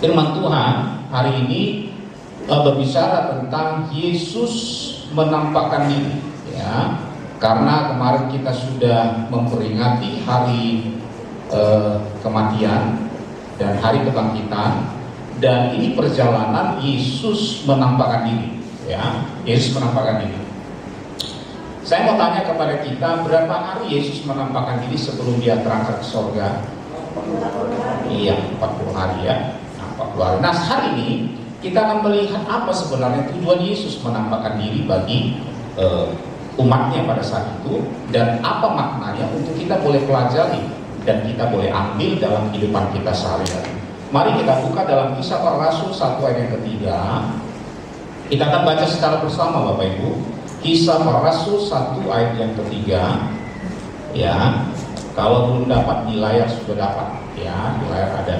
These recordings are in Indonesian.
Firman Tuhan hari ini berbicara tentang Yesus menampakkan diri, ya. Karena kemarin kita sudah memperingati hari kematian dan hari kebangkitan, dan ini perjalanan Yesus menampakkan diri, ya. Yesus menampakkan diri. Saya mau tanya kepada kita, berapa hari Yesus menampakkan diri sebelum dia terangkat ke surga? Iya, 40 hari, ya. 40 hari. Nah, hari ini kita akan melihat apa sebenarnya tujuan Yesus menampakkan diri bagi umatnya pada saat itu, dan apa maknanya untuk kita boleh pelajari dan kita boleh ambil dalam kehidupan kita sehari-hari. Mari kita buka dalam Kisah Para Rasul 1 ayat yang ketiga. Kita akan baca secara bersama, Bapak Ibu. Kisah Para Rasul 1 ayat yang ketiga. Ya, kalau belum dapat di layar sudah dapat, ya, di layar ada.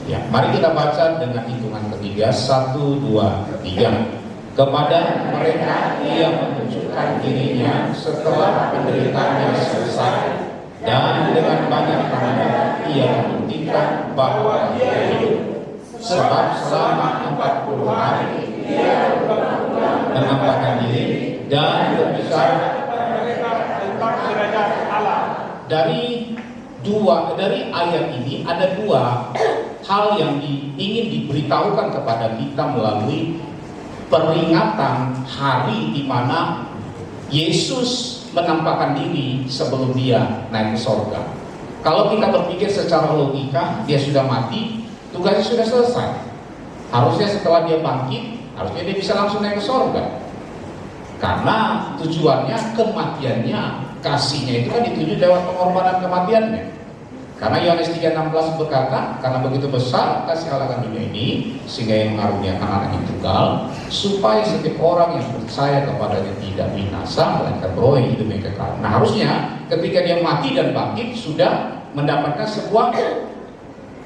Ya, mari kita baca dengan hitungan ketiga. 1, 2, 3. Kepada mereka ia menunjukkan dirinya setelah penderitaannya selesai, dan dengan banyak tanda ia membuktikan bahwa dia hidup. Sebab selama 40 hari ia menampakkan diri dan berbicara kepada mereka tentang kerajaan Allah. Dari ayat ini ada dua hal yang ingin diberitahukan kepada kita melalui peringatan hari di mana Yesus menampakkan diri sebelum dia naik ke surga. Kalau kita berpikir secara logika, dia sudah mati, tugasnya sudah selesai. Harusnya setelah dia bangkit, harusnya dia bisa langsung naik ke surga. Karena tujuannya, kematiannya, kasihnya itu kan dituju lewat pengorbanan kematiannya. Karena Yohanes 3:16 berkata, karena begitu besar kasih Allah akan dunia ini, sehingga yang mengaruniakan anak yang tunggal, supaya setiap orang yang percaya kepadanya tidak binasa, melainkan beroleh hidup yang kekal. Nah, harusnya ketika dia mati dan bangkit sudah mendapatkan sebuah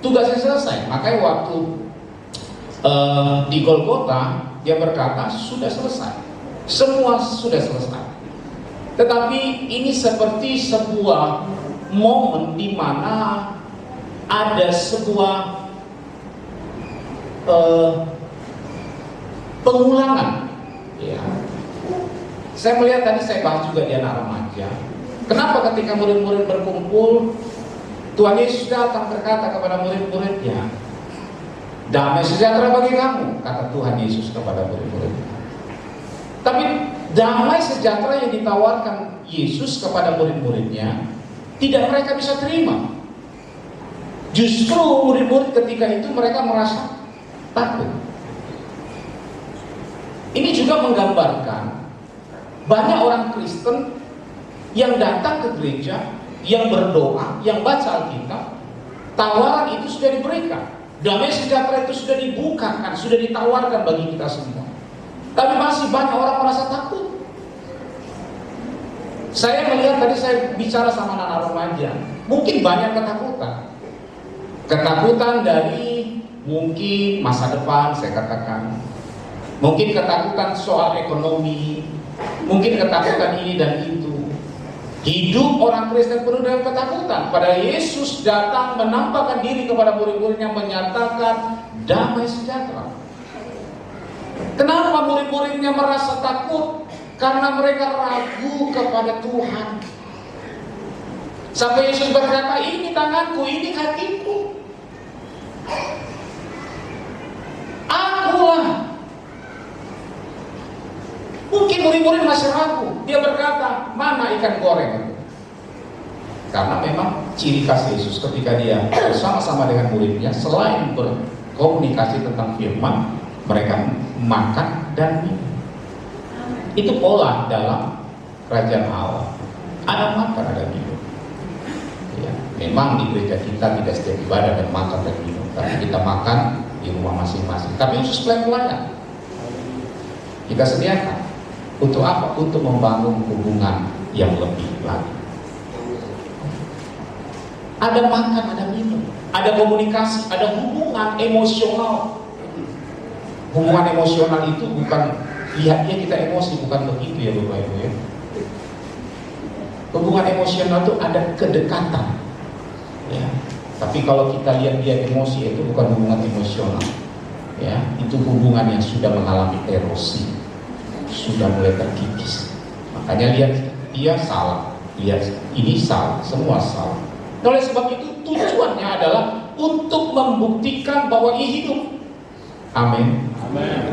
tugasnya selesai. Makanya waktu di Golgota dia berkata sudah selesai, semua sudah selesai. Tetapi ini seperti sebuah momen di mana ada sebuah pengulangan, ya. Saya melihat tadi, saya bahas juga di anak remaja. Kenapa ketika murid-murid berkumpul, Tuhan Yesus datang berkata kepada murid-muridnya, damai sejahtera bagi kamu, kata Tuhan Yesus kepada murid-muridnya. Tapi damai sejahtera yang ditawarkan Yesus kepada murid-muridnya tidak mereka bisa terima. Justru murid-murid ketika itu mereka merasa takut. Ini juga menggambarkan banyak orang Kristen yang datang ke gereja, yang berdoa, yang baca Alkitab, tawaran itu sudah diberikan, damai sejahtera itu sudah dibukakan, sudah ditawarkan bagi kita semua. Tapi masih banyak orang merasa takut. Saya melihat tadi, saya bicara sama anak remaja, mungkin banyak ketakutan. Ketakutan dari mungkin masa depan, saya katakan. Mungkin ketakutan soal ekonomi, mungkin ketakutan ini dan itu. Hidup orang Kristen penuh dengan ketakutan. Padahal Yesus datang menampakkan diri kepada murid-muridnya, menyatakan damai sejahtera. Kenapa murid-muridnya merasa takut? Karena mereka ragu kepada Tuhan. Sampai Yesus berkata, ini tanganku, ini kakiku, akulah. Mungkin murid-murid masih ragu. Dia berkata, mana ikan goreng? Karena memang ciri khas Yesus ketika dia bersama-sama dengan muridnya, selain berkomunikasi tentang firman, mereka makan dan minum. Itu pola dalam kerajaan Allah. Ada makan, ada minum. Ya, memang di gereja kita tidak setiap ibadah dan makan dan minum, tapi kita makan di rumah masing-masing. Tapi khusus pelayan kita sediakan. Untuk apa? Untuk membangun hubungan yang lebih lagi. Ada makan, ada minum, ada komunikasi, ada hubungan emosional. Hubungan emosional itu bukan lihatnya kita emosi, bukan begitu ya Bapak Ibu ya. Hubungan emosional itu ada kedekatan, ya. Tapi kalau kita lihat dia emosi, itu bukan hubungan emosional, ya, itu hubungan yang sudah mengalami erosi, sudah mulai terkikis. Makanya lihat dia salah, lihat ini salah, semua salah. Oleh sebab itu tujuannya adalah untuk membuktikan bahwa ia hidup. Amin.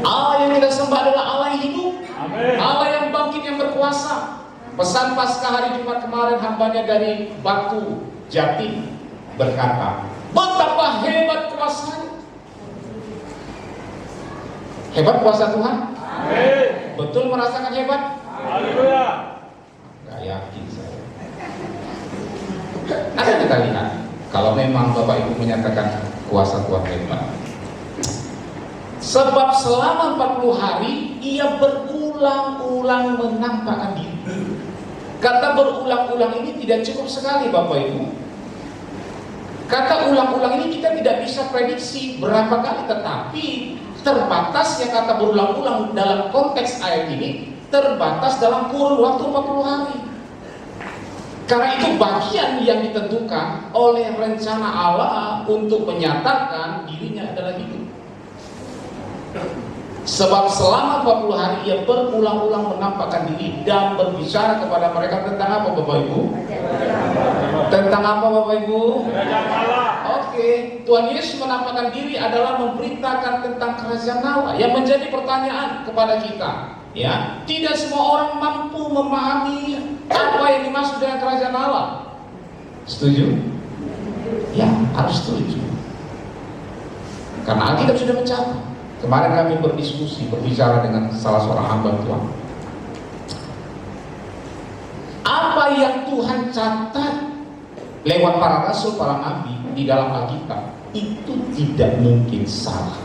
Allah yang kita sembah adalah Allah yang hidup. Amen. Allah yang bangkit, yang berkuasa. Pesan Paskah hari Jumat kemarin, hambanya dari Batu Jati berkata, betapa hebat kuasanya. Hebat kuasa Tuhan? Amin. Betul merasakan hebat? Haleluya. Gak yakin saya. Nanti kita lihat, kalau memang Bapak Ibu menyatakan kuasa Tuhan hebat. Sebab selama 40 hari ia berulang-ulang menampakkan diri. Kata berulang-ulang ini tidak cukup sekali Bapak Ibu. Kata ulang-ulang ini kita tidak bisa prediksi berapa kali, tetapi terbatasnya kata berulang-ulang dalam konteks ayat ini terbatas dalam kurun waktu 40 hari. Karena itu bagian yang ditentukan oleh rencana Allah untuk menyatakan dirinya adalah hidup. Sebab selama 40 hari ia berulang-ulang menampakkan diri dan berbicara kepada mereka tentang apa Bapak Ibu? Tentang apa Bapak Ibu? Oke, Tuhan Yesus menampakkan diri adalah memberitakan tentang kerajaan Allah. Yang menjadi pertanyaan kepada kita, ya, tidak semua orang mampu memahami apa yang dimaksud dengan kerajaan Allah. Setuju? Ya, harus setuju. Karena Alkitab sudah mencatat. Kemarin kami berdiskusi, berbicara dengan salah seorang hamba Tuhan. Apa yang Tuhan catat lewat para rasul, para nabi di dalam Alkitab itu tidak mungkin salah.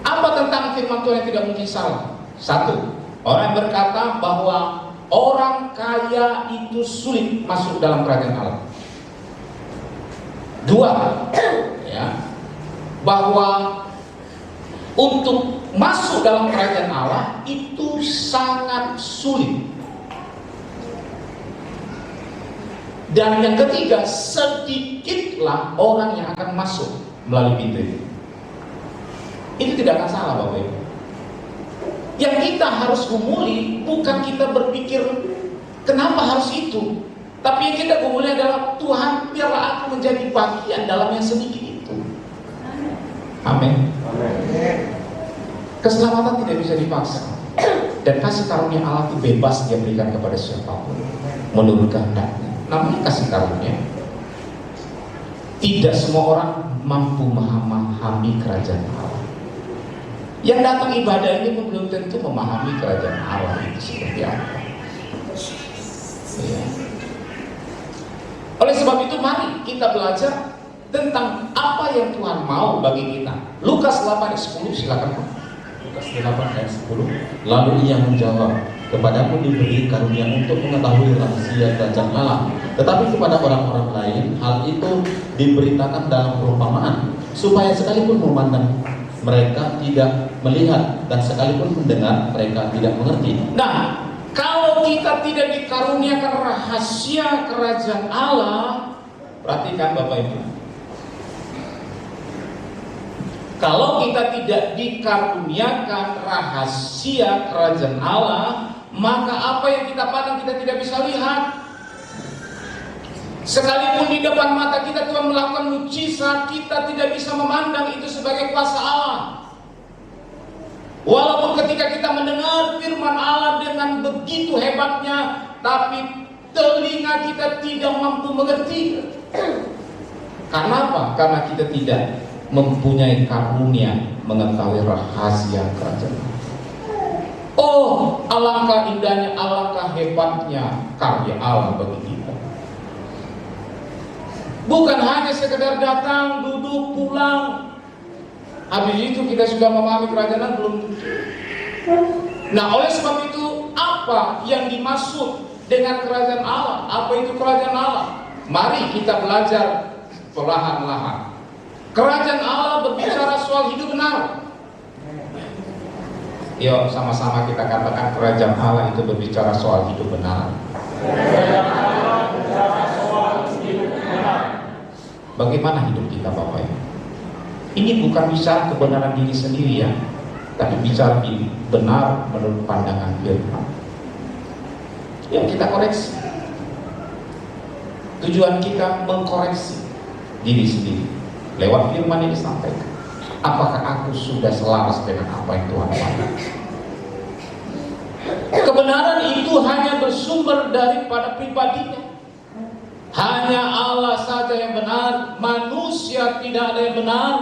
Apa tentang firman Tuhan yang tidak mungkin salah? Satu, orang yang berkata bahwa orang kaya itu sulit masuk dalam kerajaan Allah. Dua, ya, bahwa untuk masuk dalam kerajaan Allah itu sangat sulit. Dan yang ketiga, sedikitlah orang yang akan masuk melalui pintu itu. Itu tidak akan salah Bapak Ibu. Yang kita harus gumuli bukan kita berpikir kenapa harus itu, tapi yang kita gumuli adalah Tuhan, biarlah aku menjadi bagian dalam yang sedikit itu. Amin. Keselamatan tidak bisa dipaksa, dan kasih karunia Allah itu bebas dia berikan kepada siapapun menurut kehendaknya. Namanya kasih karunia. Tidak semua orang mampu memahami kerajaan Allah. Yang datang ibadah ini pun belum tentu memahami kerajaan Allah itu seperti apa. Ya. Oleh sebab itu mari kita belajar tentang apa yang Tuhan mau bagi kita. Lukas 8 ayat 10, silakan Pak. Lukas 8 ayat 10. Lalu ia menjawab, kepadamu diberi karunia untuk mengetahui rahasia kerajaan Allah, tetapi kepada orang-orang lain hal itu diberitakan dalam perumpamaan, supaya sekalipun memandang mereka tidak melihat, dan sekalipun mendengar mereka tidak mengerti. Nah, kalau kita tidak dikaruniakan rahasia kerajaan Allah, perhatikan Bapak Ibu, kalau kita tidak dikaruniakan rahasia kerajaan Allah, maka apa yang kita pandang kita tidak bisa lihat. Sekalipun di depan mata kita Tuhan melakukan mujizat, kita tidak bisa memandang itu sebagai kuasa Allah. Walaupun ketika kita mendengar firman Allah dengan begitu hebatnya, tapi telinga kita tidak mampu mengerti. Karena apa? Karena kita tidak mempunyai karunia mengetahui rahasia kerajaan. Oh, alangkah indahnya, alangkah hebatnya karya Allah bagi kita. Bukan hanya sekedar datang, duduk, pulang, habis itu kita sudah memahami kerajaan belum tentu. Nah, oleh sebab itu, apa yang dimaksud dengan kerajaan Allah? Apa itu kerajaan Allah? Mari kita belajar perlahan-lahan. Kerajaan Allah berbicara soal hidup benar. Yuk sama-sama kita katakan kerajaan Allah itu berbicara soal hidup benar. Kerajaan Allah berbicara soal Bagaimana hidup kita Bapak Ibu? Ini bukan bicara kebenaran diri sendiri ya, tapi bicara benar menurut pandangan firman. Ya kita koreksi. Tujuan kita mengkoreksi diri sendiri lewat firman ini disampaikan. Apakah aku sudah selaras dengan apa yang Tuhan pakai? Kebenaran itu hanya bersumber daripada pribadinya. Hanya Allah saja yang benar, manusia tidak ada yang benar.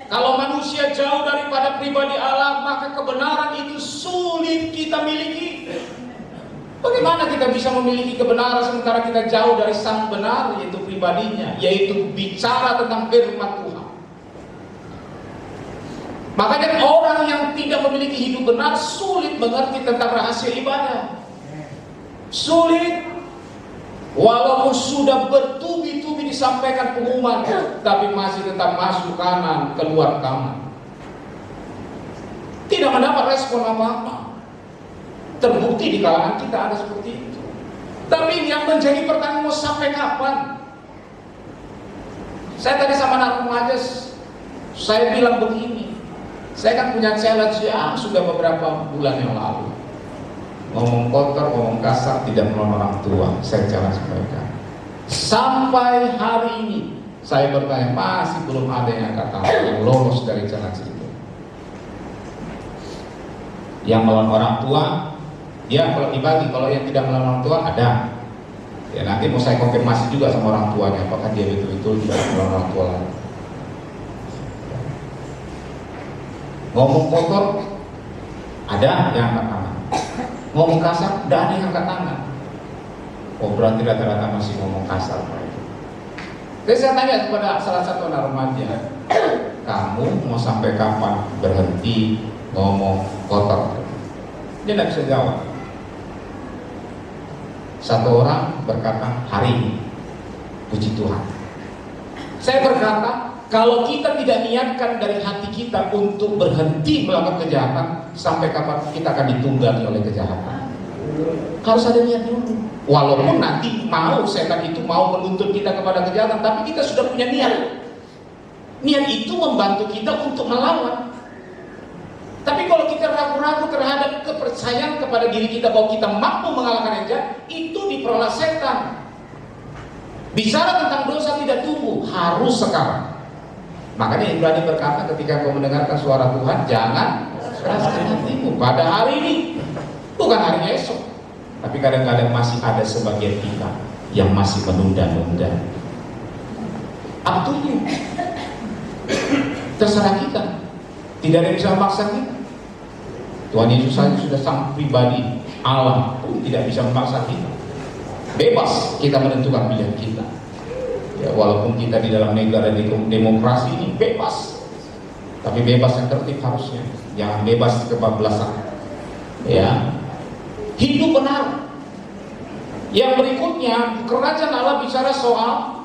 Kalau manusia jauh daripada pribadi Allah, maka kebenaran itu sulit kita miliki. Bagaimana kita bisa memiliki kebenaran sementara kita jauh dari sang benar, yaitu pribadinya, yaitu bicara tentang firman Tuhan. Makanya orang yang tidak memiliki hidup benar sulit mengerti tentang rahasia ibadah. Sulit. Walaupun sudah bertubi-tubi disampaikan pengumuman, tapi masih tetap masuk kanan, keluar kanan. Tidak mendapat respon apa-apa. Terbukti di kalangan kita ada seperti itu. Tapi yang menjadi pertanyaan, mau sampai kapan? Saya tadi sama anak remaja, saya bilang begini. Saya kan punya challenge ya, sudah beberapa bulan yang lalu. Ngomong kotor, ngomong kasar, tidak melawan orang tua. Saya challenge mereka. Sampai hari ini saya bertanya, masih belum ada yang kata lolos dari challenge itu. Yang melawan orang tua, ya kalau dibagi, kalau yang tidak melawan orang tua ada. Ya nanti mau saya konfirmasi juga sama orang tuanya, apakah dia betul-betul tidak melawan orang tua lagi. Ngomong kotor, ada yang angkat tangan. Ngomong kasar, tidak ada yang angkat tangan. Oh berarti rata-rata masih ngomong kasar. Jadi saya tanya kepada salah satu anak remaja, kamu mau sampai kapan berhenti ngomong kotor? Dia tidak bisa jawab. Satu orang berkata, hari ini, puji Tuhan. Saya berkata, kalau kita tidak niatkan dari hati kita untuk berhenti melakukan kejahatan, sampai kapan kita akan ditunggangi oleh kejahatan? Harus ada niat dulu. Walaupun nanti mau setan itu mau menuntut kita kepada kejahatan, tapi kita sudah punya niat. Niat itu membantu kita untuk melawan. Tapi kalau kita ragu-ragu terhadap kepercayaan kepada diri kita bahwa kita mampu mengalahkan yang jahat, itu diperoleh setan. Bicara tentang dosa tidak tunggu, harus sekarang. Makanya Ibrani berkata, ketika kau mendengarkan suara Tuhan, jangan keraskan hatimu pada hari ini, bukan hari esok. Tapi kadang-kadang masih ada sebagian kita yang masih menunda-nunda. Up to you. Terserah kita. Tidak ada yang bisa memaksa kita. Tuhan Yesus saja sudah sang pribadi Allah pun tidak bisa memaksa kita. Bebas kita menentukan pilihan kita. Ya, walaupun kita di dalam negara demokrasi ini bebas, tapi bebas yang tertib harusnya, jangan bebas kebablasan. Ya, hidup benar. Yang berikutnya, kerajaan Allah bicara soal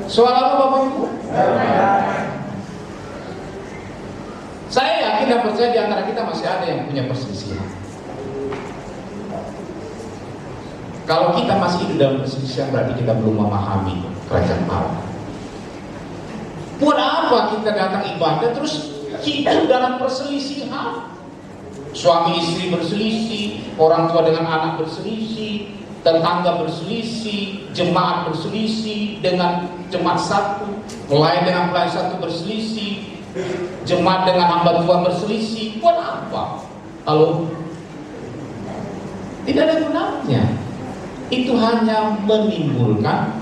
apa Bapak Ibu? Saya yakin dan percaya di antara kita masih ada yang punya perselisihan. Kalau kita masih hidup dalam perselisihan, berarti kita belum memahami kerajaan Allah. Buat apa kita datang ibadah terus hidup dalam perselisihan? Suami istri berselisih, orang tua dengan anak berselisih, tetangga berselisih, jemaat berselisih dengan jemaat satu, pelayan dengan pelayan satu berselisih, jemaat dengan hamba Tuhan berselisih. Buat apa? Kalau tidak ada gunanya. Itu hanya menimbulkan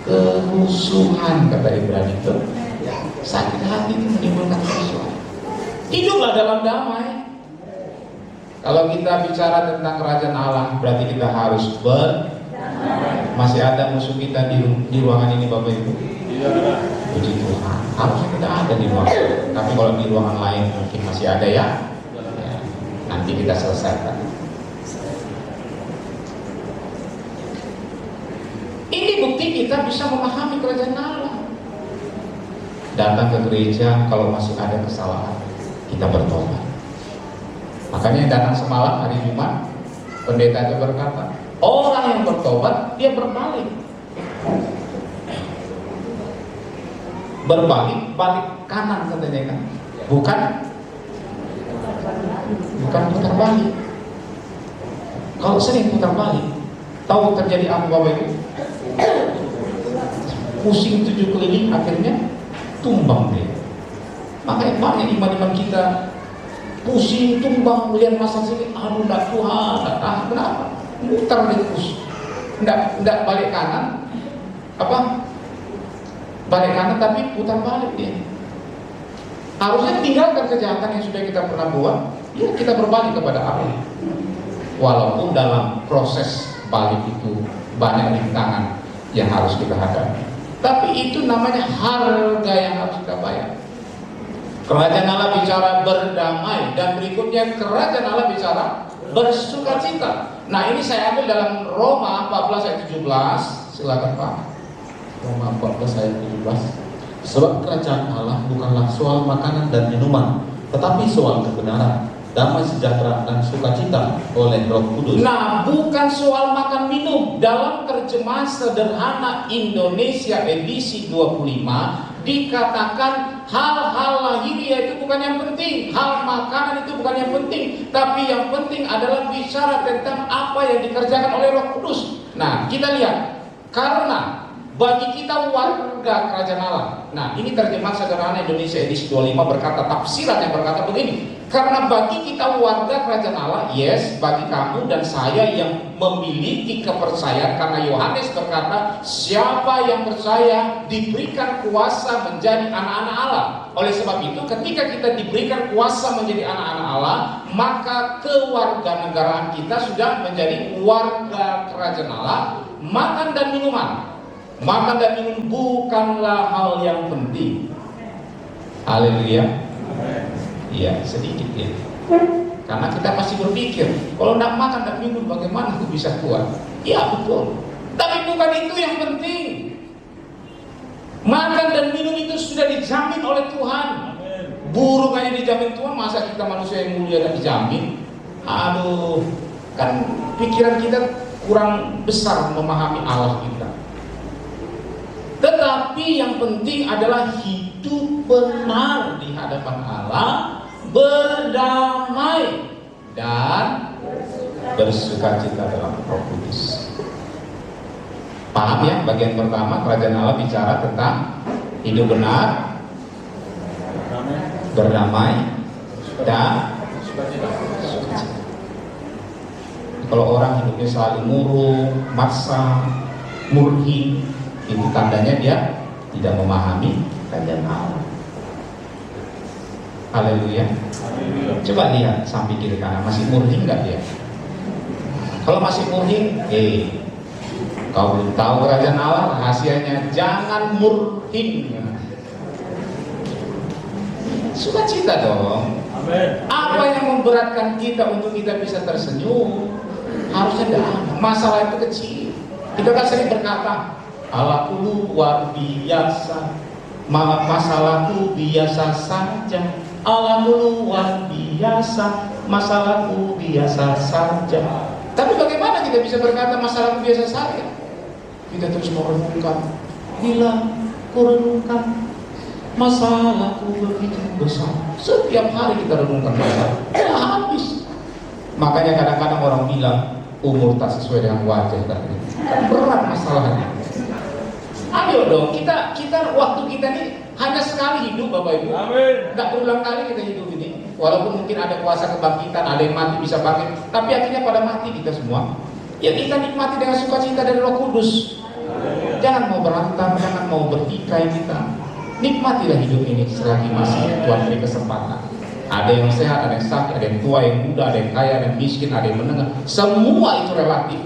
kerusuhan, kata Ibrani itu. Sakit hati itu menimbulkan kerusuhan. Hiduplah dalam damai. Kalau kita bicara tentang kerajaan Allah, berarti kita harus masih ada musuh kita di ruangan ini Bapak Ibu? Puji Tuhan, harusnya tidak ada di ruangan. Tapi kalau di ruangan lain mungkin masih ada ya. Nanti kita selesaikan. Ini bukti kita bisa memahami kerajaan Allah. Datang ke gereja kalau masih ada kesalahan, kita bertobat. Makanya yang datang semalam hari Jumat, pendeta itu berkata, orang yang bertobat dia berbalik. berbalik, balik kanan katanya kan, bukan putar balik. Kalau sering putar balik, tahu terjadi apa Bapak Ibu? Pusing 7 keliling, akhirnya tumbang dia. Makanya banyak iman-iman kita pusing, tumbang, melihat masa sini, aduh enggak Tuhan, enggak tahan. Kenapa? Mutar dia terus, enggak balik kanan, balik kanan tapi putar balik dia. Harusnya tinggalkan kejahatan yang sudah kita pernah buat, ya kita berbalik kepada Allah. Walaupun dalam proses balik itu banyak rintangan yang harus kita hadapi, tapi itu namanya harga yang harus kita bayar. Kerajaan Allah bicara berdamai, dan berikutnya kerajaan Allah bicara bersukacita. Nah ini saya ambil dalam Roma 14 ayat 17. Silakan Pak. Roma 14 ayat 17. Sebab kerajaan Allah bukanlah soal makanan dan minuman, tetapi soal kebenaran, damai sejahtera dan sukacita oleh Roh Kudus. Nah, bukan soal makan minum. Dalam terjemahan sederhana Indonesia edisi 25 dikatakan hal-hal lahiriah itu bukan yang penting, hal makanan itu bukan yang penting, tapi yang penting adalah bicara tentang apa yang dikerjakan oleh Roh Kudus. Nah, kita lihat, karena bagi kita warga kerajaan Allah. Nah, ini terjemahan sederhana Indonesia edisi 25 berkata, tafsiran yang berkata begini. Karena bagi kita warga kerajaan Allah, yes, bagi kamu dan saya yang memiliki kepercayaan, karena Yohanes berkata, siapa yang percaya diberikan kuasa menjadi anak-anak Allah. Oleh sebab itu, ketika kita diberikan kuasa menjadi anak-anak Allah, maka kewarganegaraan kita sudah menjadi warga kerajaan Allah. Makan dan minuman, makan dan minum bukanlah hal yang penting. Haleluya. Iya, sedikit ya. Karena kita pasti berpikir, kalau tidak makan dan minum bagaimana aku bisa kuat? Iya betul. Tapi bukan itu yang penting. Makan dan minum itu sudah dijamin oleh Tuhan. Burung aja dijamin Tuhan, masa kita manusia yang mulia tidak dijamin? Aduh, kan pikiran kita kurang besar memahami Allah kita. Tetapi yang penting adalah hidup benar di hadapan Allah, berdamai dan bersukacita dalam Roh Kudus. Paham ya? Bagian pertama, kerajaan Allah bicara tentang hidup benar, berdamai dan sukacita. Kalau orang hidupnya selalu murung, maksa, murhi, itu tandanya dia tidak memahami kerajaan Allah. Haleluya. Coba lihat samping kiri kanan, masih murni nggak dia? Kalau masih murni, kau belum tahu kerajaan Allah. Rahasianya jangan murni. Sukacita dong. Amen. Apa yang memberatkan kita untuk kita bisa tersenyum? Harusnya tidak ada. Masalah itu kecil. Kita kan sering berkata, Allahku luar biasa, masalahku biasa saja. Allahku luar biasa, masalahku biasa saja. Tapi bagaimana kita bisa berkata masalahku biasa saja? Kita terus merenungkan. Bila kurenungkan masalahku begitu besar. Setiap hari kita renungkan masalah, habis. Makanya kadang-kadang orang bilang umur tak sesuai dengan wajah tadi. Kan berat masalahnya. Ayo dong, kita waktu kita ini hanya sekali hidup Bapak Ibu. Amin. Tidak berulang kali kita hidup ini. Walaupun mungkin ada kuasa kebangkitan, ada yang mati bisa bangkit, tapi akhirnya pada mati kita semua. Ya kita nikmati dengan sukacita dari Roh Kudus. Jangan mau berantem, jangan mau bertikai kita. Nikmatilah hidup ini selagi masih Tuhan beri kesempatan. Ada yang sehat, ada yang sakit, ada yang tua, yang muda, ada yang kaya, ada yang miskin, ada yang menengah. Semua itu relatif.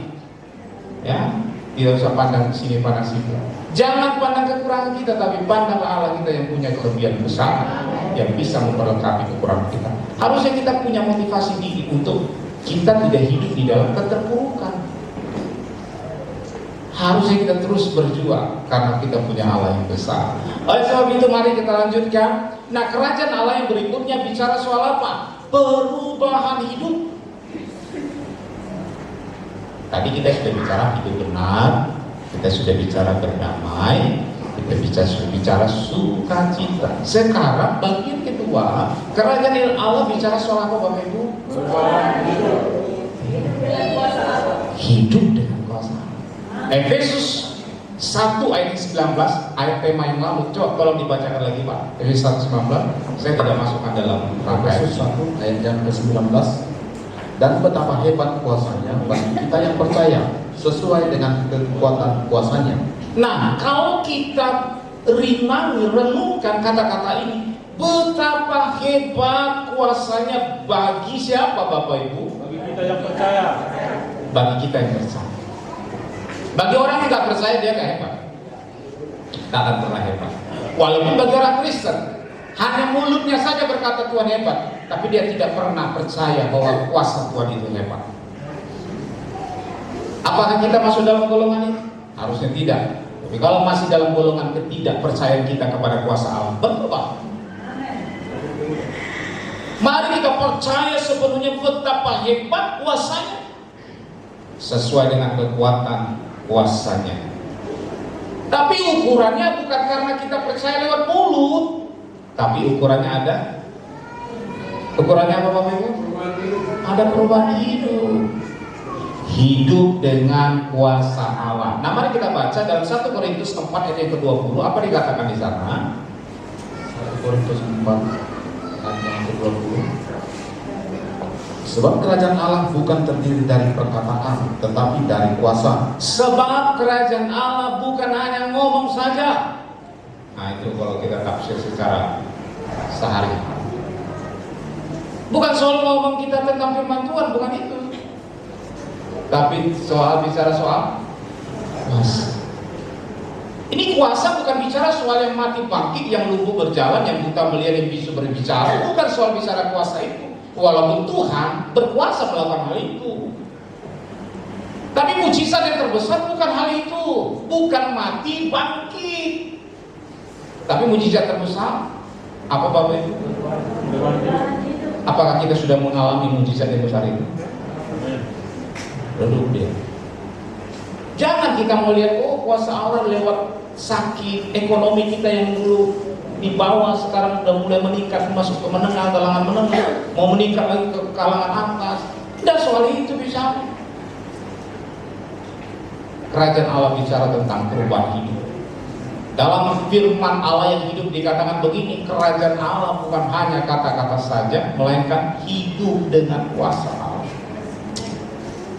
Ya, tidak usah pandang sini pandang situ. Jangan pandang kekurangan kita, tapi pandanglah Allah kita yang punya kelebihan besar, yang bisa memperlengkapi kekurangan kita. Harusnya kita punya motivasi diri untuk kita tidak hidup di dalam keterpurukan. Harusnya kita terus berjuang karena kita punya Allah yang besar. Oleh sebab itu mari kita lanjutkan. Nah, kerajaan Allah yang berikutnya bicara soal apa? Perubahan hidup. Tadi kita sudah bicara hidup benar, kita sudah bicara berdamai, Kita bicara sukacita. Sekarang bagian kedua, kerajaan Allah bicara soal apa Bapak Ibu? Hidup dengan kuasa Allah. Efesus 1 ayat 19, ayat tema yang lalu. Coba tolong dibacakan lagi Pak. Efesus 1:19. Saya tidak masukkan dalam rangkaian. Efesus 1 ayat yang ke-19. Dan betapa hebat kuasanya bagi kita yang percaya sesuai dengan kekuatan kuasanya. Nah, kalau kita renungkan kata-kata ini, betapa hebat kuasanya bagi siapa Bapak Ibu? Bagi kita yang percaya. Bagi kita yang percaya. Bagi orang yang nggak percaya dia nggak hebat, tak akan pernah hebat. Walaupun bagi orang Kristen, hanya mulutnya saja berkata Tuhan hebat, tapi dia tidak pernah percaya bahwa kuasa Tuhan itu hebat. Apakah kita masuk dalam golongan ini? Harusnya tidak. Tapi kalau masih dalam golongan ketidakpercayaan kita kepada kuasa Allah, bertobat. Mari kita percaya sepenuhnya betapa hebat kuasanya, sesuai dengan kekuatan kuasanya. Tapi ukurannya bukan karena kita percaya lewat mulut, tapi ukurannya ada. Ukurannya apa Bapak Ibu? Ada perubahan hidup. Hidup dengan kuasa Allah. Nah, mari kita baca dalam 1 Korintus 4 ayat yang ke-20. Apa dikatakan di sana? 1 Korintus 4 ayat yang ke-20. Sebab kerajaan Allah bukan terdiri dari perkataan, tetapi dari kuasa. Sebab kerajaan Allah bukan hanya ngomong saja. Nah, itu kalau kita tafsir secara sehari. Bukan soal ngomong kita tentang firman Tuhan, bukan itu. Tapi bicara soal kuasa. Ini kuasa bukan bicara soal yang mati bangkit, yang lumpuh berjalan, yang buta melihat, yang bisu berbicara. Bukan soal bicara kuasa itu. Walaupun Tuhan berkuasa melakukan hal itu. Tapi mujizat yang terbesar bukan hal itu. Bukan mati bangkit. Tapi mujizat terbesar apa Bapak Ibu? Apakah kita sudah mengalami mujizat yang besar itu? Belum dia. Jangan kita melihat kuasa Allah lewat sakit, ekonomi kita yang dulu di bawah sekarang sudah mulai meningkat masuk ke menengah, kalangan menengah, mau meningkat lagi ke kalangan atas. Tidak soal itu bisa. Kerajaan Allah bicara tentang perubahan hidup. Dalam firman Allah yang hidup dikatakan begini, kerajaan Allah bukan hanya kata-kata saja, melainkan hidup dengan kuasa Allah.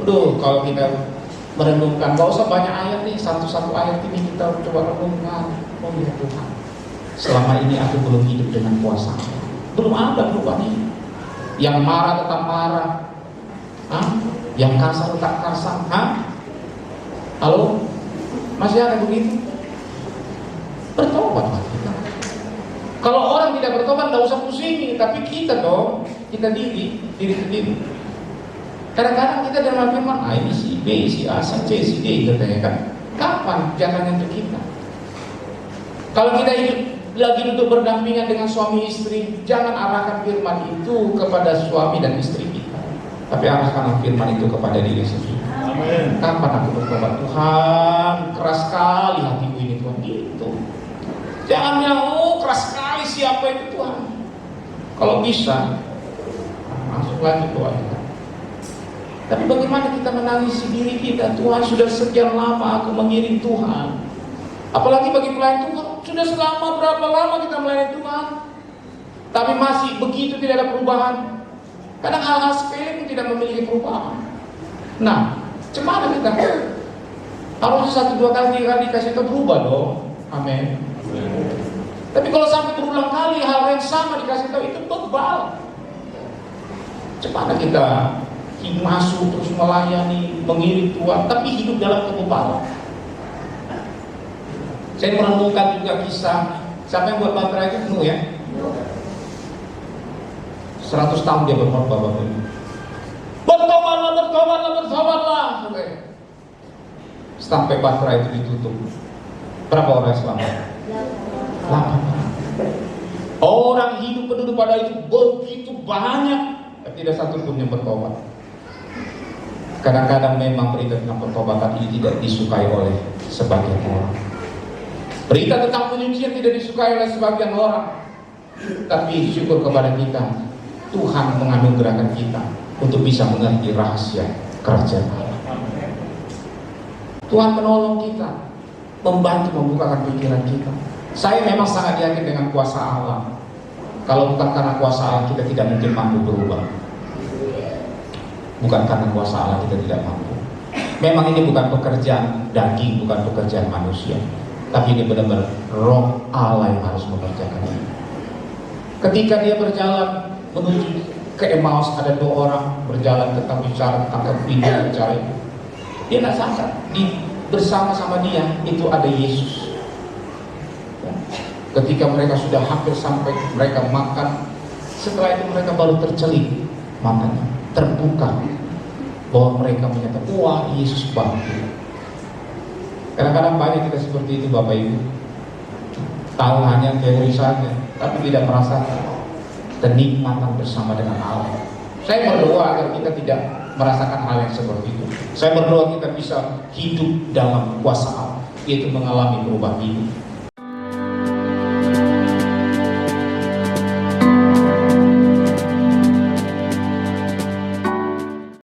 Aduh, kalau kita merenungkan, gak usah banyak ayat nih, satu-satu ayat ini kita coba renungkan. Oh ya Tuhan, selama ini aku belum hidup dengan kuasa Allah. Belum ada perubahan ini. Yang marah tetap marah, yang kasar tetap kasar. Halo, masih ada begitu? Bertobatlah kita. Kalau orang tidak bertobat, tidak usah pusing, tapi kita dong, kita diri sendiri. Kadang-kadang kita dalam firman, ini si B, si A, si C, si D, katanya kan. Kapan jatahnya untuk kita? Kalau kita hidup lagi duduk berdampingan dengan suami istri, jangan arahkan firman itu kepada suami dan istri kita, tapi arahkan firman itu kepada diri sendiri. Amin. Kapan aku bertobat? Tuhan, keras sekali hatiku ini Tuhan. Gitu. Jangan bilang, keras sekali siapa itu Tuhan. Kalau bisa, masuk lagi doa kita. Tapi bagaimana kita menangisi diri kita? Tuhan, sudah sekian lama aku mengiring Tuhan. Apalagi bagi pelayan Tuhan, sudah selama berapa lama kita melayani Tuhan, tapi masih begitu tidak ada perubahan. Kadang hal-hal sepele pun tidak memiliki perubahan. Nah, cemana kita? Harusnya 1, 2 kali, 3 kali dikasih tahu berubah dong. Amin. Tapi kalau sampai berulang kali hal yang sama dikasih tahu, itu bebal. Cemana kita masuk terus melayani, mengiring Tuhan, tapi hidup dalam kebebalan. Saya merenungkan juga kisah siapa yang buat baterai itu penuh ya. 100 tahun dia berkhotbah Bapak Ibu. Bertobatlah. Sampai baterai itu ditutup. Berapa orang yang selamat? 8. Orang hidup penduduk pada itu begitu banyak, tapi tidak satu pun yang bertobat. Kadang-kadang memang berita tentang pertobatan ini tidak disukai oleh sebagian orang. Berita tentang penyucian tidak disukai oleh sebagian orang, tapi syukur kepada kita, Tuhan menganugerahkan kita untuk bisa mengerti rahasia kerajaan Allah. Tuhan menolong kita, membantu membukakan pikiran kita. Saya memang sangat yakin dengan kuasa Allah. Kalau bukan karena kuasa Allah, kita tidak mungkin mampu berubah. Bukan karena kuasa Allah kita tidak mampu. Memang ini bukan pekerjaan daging, bukan pekerjaan manusia, tapi ini benar-benar Roh Allah yang harus mengerjakan ini. Ketika dia berjalan menuju ke Emmaus, ada 2 orang berjalan tentang bicara tentang kepindahan bicara itu. Dia tidak sangka bersama-sama dia itu ada Yesus. Ketika mereka sudah hampir sampai, mereka makan. Setelah itu mereka baru tercelik matanya, terbuka bahwa mereka menyatakan, wah, Yesus bangkit. Kadang-kadang banyak kita seperti itu, Bapak Ibu. Tahu hanya teori saja, tapi tidak merasakan kenikmatan bersama dengan Allah. Saya berdoa agar kita tidak merasakan hal yang seperti itu. Saya berdoa kita bisa hidup dalam kuasa Allah, yaitu mengalami perubahan hidup.